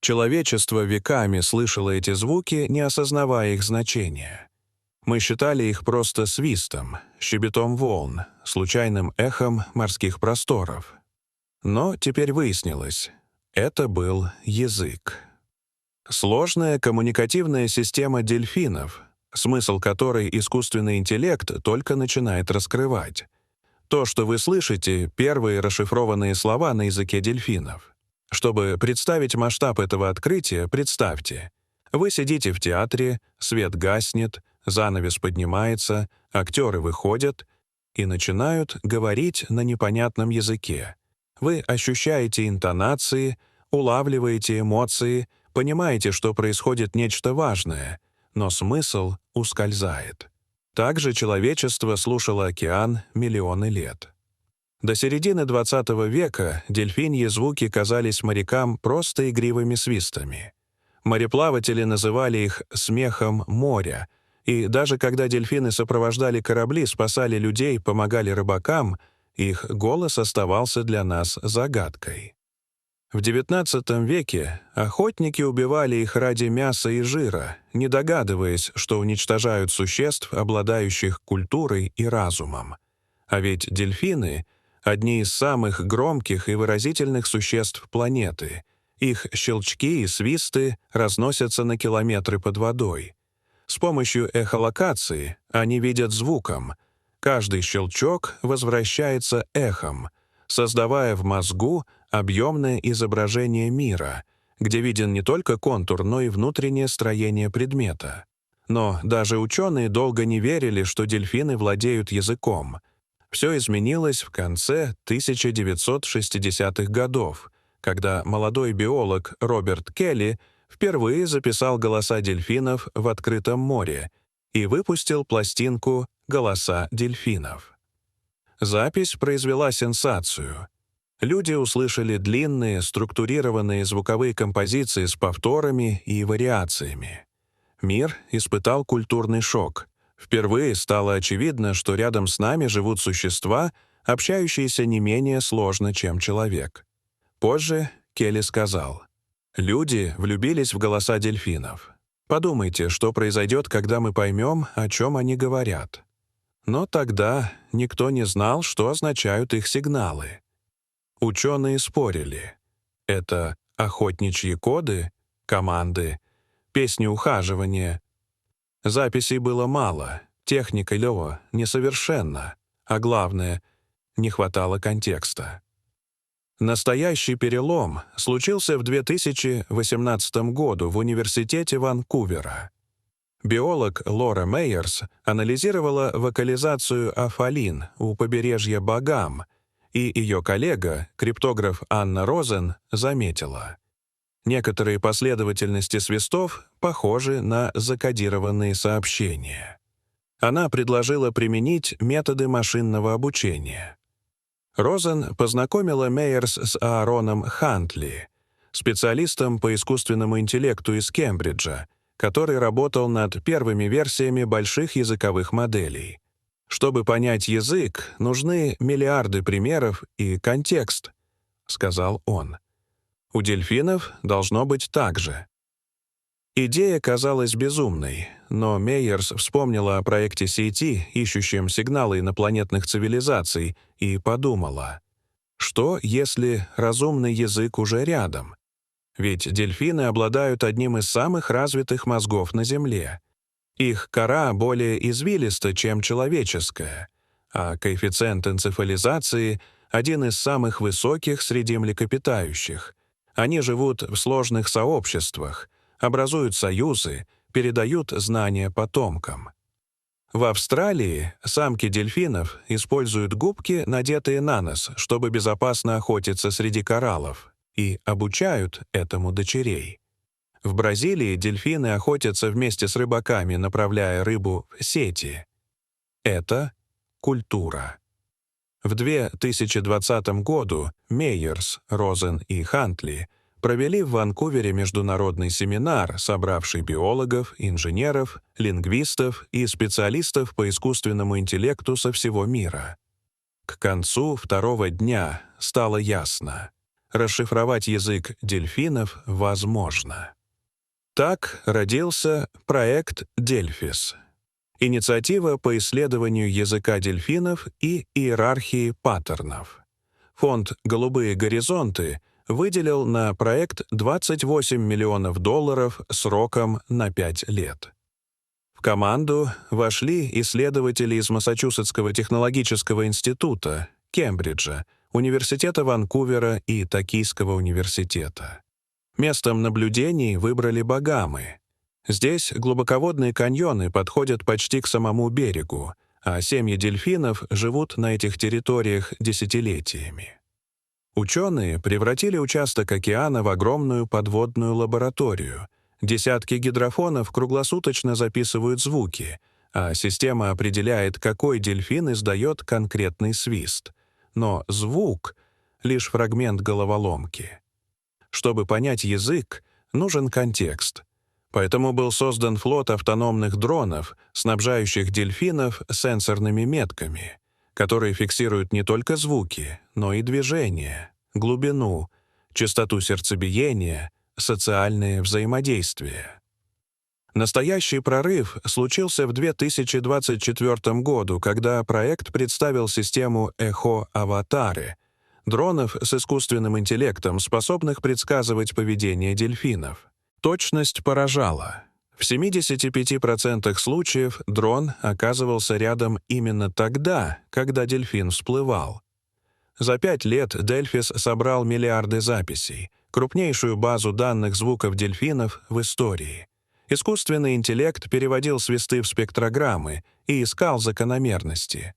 Человечество веками слышало эти звуки, не осознавая их значения. Мы считали их просто свистом, щебетом волн, случайным эхом морских просторов. Но теперь выяснилось — это был язык. Сложная коммуникативная система дельфинов, смысл которой искусственный интеллект только начинает раскрывать. То, что вы слышите, первые расшифрованные слова на языке дельфинов. Чтобы представить масштаб этого открытия, представьте. Вы сидите в театре, свет гаснет, занавес поднимается, актеры выходят и начинают говорить на непонятном языке. Вы ощущаете интонации, улавливаете эмоции, понимаете, что происходит нечто важное, но смысл ускользает. Также человечество слушало океан миллионы лет. До середины XX века дельфиньи звуки казались морякам просто игривыми свистами. Мореплаватели называли их «смехом моря», и даже когда дельфины сопровождали корабли, спасали людей, помогали рыбакам, их голос оставался для нас загадкой. В XIX веке охотники убивали их ради мяса и жира, не догадываясь, что уничтожают существ, обладающих культурой и разумом. А ведь дельфины — одни из самых громких и выразительных существ планеты. Их щелчки и свисты разносятся на километры под водой. С помощью эхолокации они видят звуком. Каждый щелчок возвращается эхом, создавая в мозгу объемное изображение мира, где виден не только контур, но и внутреннее строение предмета. Но даже ученые долго не верили, что дельфины владеют языком. Все изменилось в конце 1960-х годов, когда молодой биолог Роберт Келли впервые записал голоса дельфинов в открытом море и выпустил пластинку «Голоса дельфинов». Запись произвела сенсацию. Люди услышали длинные, структурированные звуковые композиции с повторами и вариациями. Мир испытал культурный шок. Впервые стало очевидно, что рядом с нами живут существа, общающиеся не менее сложно, чем человек. Позже Келли сказал: «Люди влюбились в голоса дельфинов. Подумайте, что произойдет, когда мы поймем, о чем они говорят». Но тогда никто не знал, что означают их сигналы. Ученые спорили. Это охотничьи коды, команды, песни ухаживания. Записей было мало, техника Лёва несовершенна, а главное — не хватало контекста. Настоящий перелом случился в 2018 году в университете Ванкувера. Биолог Лора Мейерс анализировала вокализацию афалин у побережья Багам, и ее коллега, криптограф Анна Розен, заметила: некоторые последовательности свистов похожи на закодированные сообщения. Она предложила применить методы машинного обучения. Розен познакомила Мейерс с Аароном Хантли, специалистом по искусственному интеллекту из Кембриджа, который работал над первыми версиями больших языковых моделей. «Чтобы понять язык, нужны миллиарды примеров и контекст», — сказал он. У дельфинов должно быть так же. Идея казалась безумной, но Мейерс вспомнила о проекте сети, ищущем сигналы инопланетных цивилизаций, и подумала: что, если разумный язык уже рядом? Ведь дельфины обладают одним из самых развитых мозгов на Земле. Их кора более извилиста, чем человеческая, а коэффициент энцефализации — один из самых высоких среди млекопитающих. Они живут в сложных сообществах, образуют союзы, передают знания потомкам. В Австралии самки дельфинов используют губки, надетые на нос, чтобы безопасно охотиться среди кораллов, и обучают этому дочерей. В Бразилии дельфины охотятся вместе с рыбаками, направляя рыбу в сети. Это культура. В 2020 году Мейерс, Розен и Хантли провели в Ванкувере международный семинар, собравший биологов, инженеров, лингвистов и специалистов по искусственному интеллекту со всего мира. К концу второго дня стало ясно: расшифровать язык дельфинов возможно. Так родился проект «Дельфис» — инициатива по исследованию языка дельфинов и иерархии паттернов. Фонд «Голубые горизонты» выделил на проект $28 миллионов сроком на 5 лет. В команду вошли исследователи из Массачусетского технологического института, Кембриджа, Университета Ванкувера и Токийского университета. Местом наблюдений выбрали Багамы. Здесь глубоководные каньоны подходят почти к самому берегу, а семьи дельфинов живут на этих территориях десятилетиями. Ученые превратили участок океана в огромную подводную лабораторию. Десятки гидрофонов круглосуточно записывают звуки, а система определяет, какой дельфин издает конкретный свист. Но звук — лишь фрагмент головоломки. Чтобы понять язык, нужен контекст. Поэтому был создан флот автономных дронов, снабжающих дельфинов сенсорными метками, которые фиксируют не только звуки, но и движение, глубину, частоту сердцебиения, социальное взаимодействие. Настоящий прорыв случился в 2024 году, когда проект представил систему «Эхо-Аватары» — дронов с искусственным интеллектом, способных предсказывать поведение дельфинов. Точность поражала. В 75% случаев дрон оказывался рядом именно тогда, когда дельфин всплывал. За 5 лет Дельфис собрал миллиарды записей, крупнейшую базу данных звуков дельфинов в истории. Искусственный интеллект переводил свисты в спектрограммы и искал закономерности.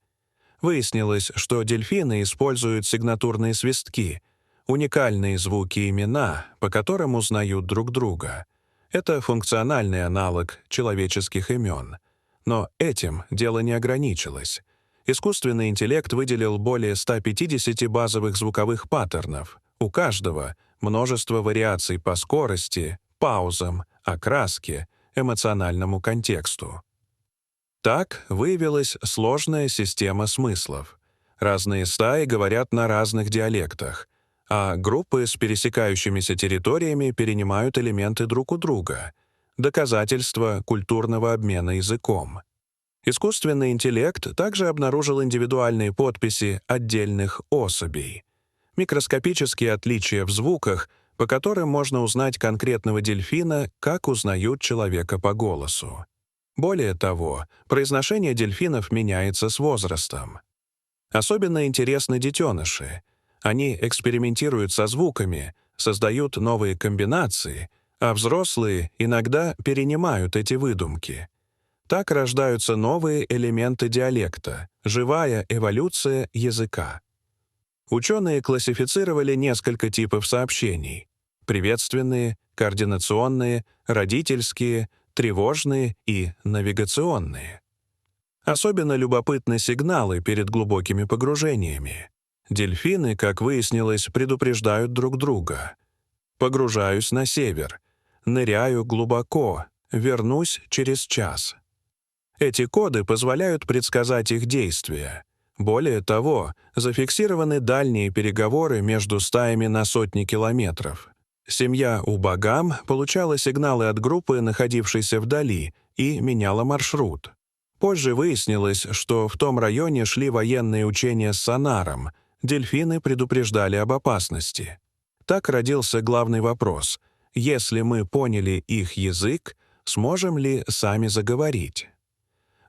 Выяснилось, что дельфины используют сигнатурные свистки, уникальные звуки и имена, по которым узнают друг друга. Это функциональный аналог человеческих имен. Но этим дело не ограничилось. Искусственный интеллект выделил более 150 базовых звуковых паттернов. У каждого множество вариаций по скорости, паузам, окраске, эмоциональному контексту. Так выявилась сложная система смыслов. Разные стаи говорят на разных диалектах, а группы с пересекающимися территориями перенимают элементы друг у друга. Доказательство культурного обмена языком. Искусственный интеллект также обнаружил индивидуальные подписи отдельных особей. Микроскопические отличия в звуках, по которым можно узнать конкретного дельфина, как узнают человека по голосу. Более того, произношение дельфинов меняется с возрастом. Особенно интересны детеныши. Они экспериментируют со звуками, создают новые комбинации, а взрослые иногда перенимают эти выдумки. Так рождаются новые элементы диалекта, живая эволюция языка. Ученые классифицировали несколько типов сообщений: приветственные, координационные, родительские, тревожные и навигационные. Особенно любопытны сигналы перед глубокими погружениями. Дельфины, как выяснилось, предупреждают друг друга. «Погружаюсь на север», «Ныряю глубоко», «Вернусь через час». Эти коды позволяют предсказать их действия. Более того, зафиксированы дальние переговоры между стаями на сотни километров. Семья у Багам получала сигналы от группы, находившейся вдали, и меняла маршрут. Позже выяснилось, что в том районе шли военные учения с сонаром, дельфины предупреждали об опасности. Так родился главный вопрос: если мы поняли их язык, сможем ли сами заговорить?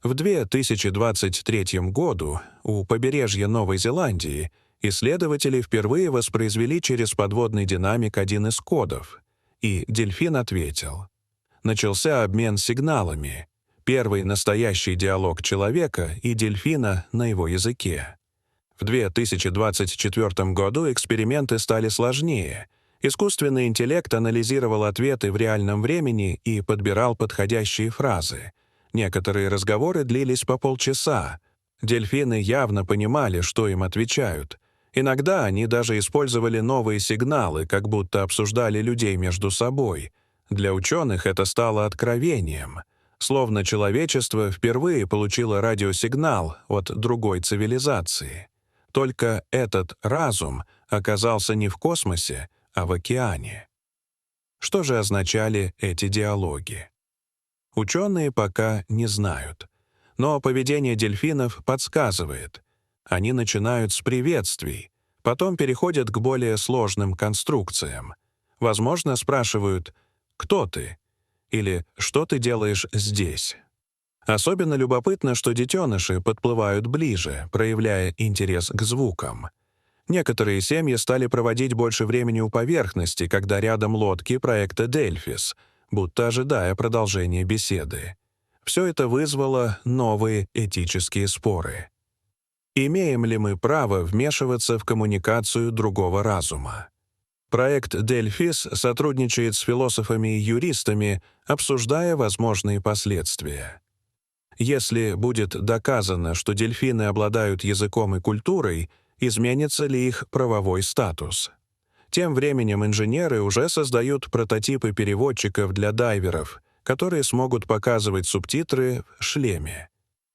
В 2023 году у побережья Новой Зеландии исследователи впервые воспроизвели через подводный динамик один из кодов, и дельфин ответил. Начался обмен сигналами, первый настоящий диалог человека и дельфина на его языке. В 2024 году эксперименты стали сложнее. Искусственный интеллект анализировал ответы в реальном времени и подбирал подходящие фразы. Некоторые разговоры длились по полчаса. Дельфины явно понимали, что им отвечают. Иногда они даже использовали новые сигналы, как будто обсуждали людей между собой. Для ученых это стало откровением. Словно человечество впервые получило радиосигнал от другой цивилизации. только этот разум оказался не в космосе, а в океане. Что же означали эти диалоги? Ученые пока не знают, но поведение дельфинов подсказывает. Они начинают с приветствий, потом переходят к более сложным конструкциям. Возможно, спрашивают «Кто ты?» или «Что ты делаешь здесь?». Особенно любопытно, что детеныши подплывают ближе, проявляя интерес к звукам. Некоторые семьи стали проводить больше времени у поверхности, когда рядом лодки проекта «Дельфис», будто ожидая продолжения беседы. Все это вызвало новые этические споры. Имеем ли мы право вмешиваться в коммуникацию другого разума? Проект «Дельфис» сотрудничает с философами и юристами, обсуждая возможные последствия. Если будет доказано, что дельфины обладают языком и культурой, изменится ли их правовой статус? Тем временем инженеры уже создают прототипы переводчиков для дайверов, которые смогут показывать субтитры в шлеме.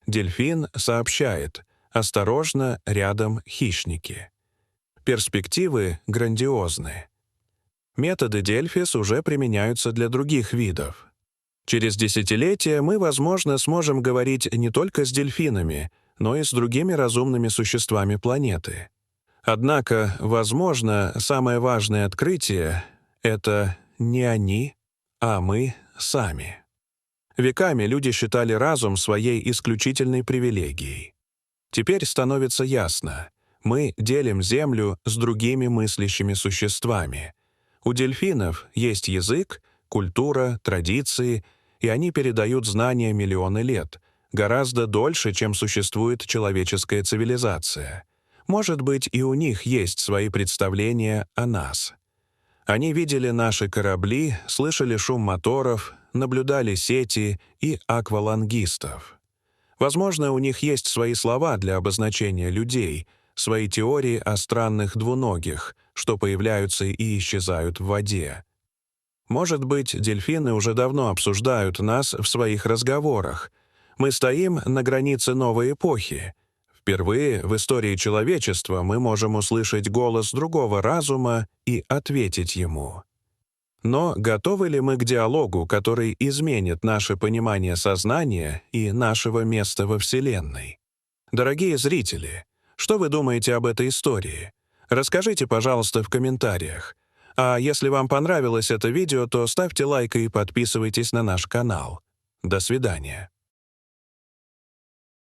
Дельфин сообщает: «Осторожно, рядом хищники». Перспективы грандиозны. Методы Дельфис уже применяются для других видов. Через десятилетия мы, возможно, сможем говорить не только с дельфинами, но и с другими разумными существами планеты. Однако, возможно, самое важное открытие — это не они, а мы сами. Веками люди считали разум своей исключительной привилегией. Теперь становится ясно — мы делим Землю с другими мыслящими существами. У дельфинов есть язык, культура, традиции, и они передают знания миллионы лет, гораздо дольше, чем существует человеческая цивилизация. Может быть, и у них есть свои представления о нас. Они видели наши корабли, слышали шум моторов, наблюдали сети и аквалангистов. Возможно, у них есть свои слова для обозначения людей, свои теории о странных двуногих, что появляются и исчезают в воде. Может быть, дельфины уже давно обсуждают нас в своих разговорах. Мы стоим на границе новой эпохи. Впервые в истории человечества мы можем услышать голос другого разума и ответить ему. Но готовы ли мы к диалогу, который изменит наше понимание сознания и нашего места во Вселенной? Дорогие зрители, что вы думаете об этой истории? Расскажите, пожалуйста, в комментариях. А если вам понравилось это видео, то ставьте лайк и подписывайтесь на наш канал. До свидания.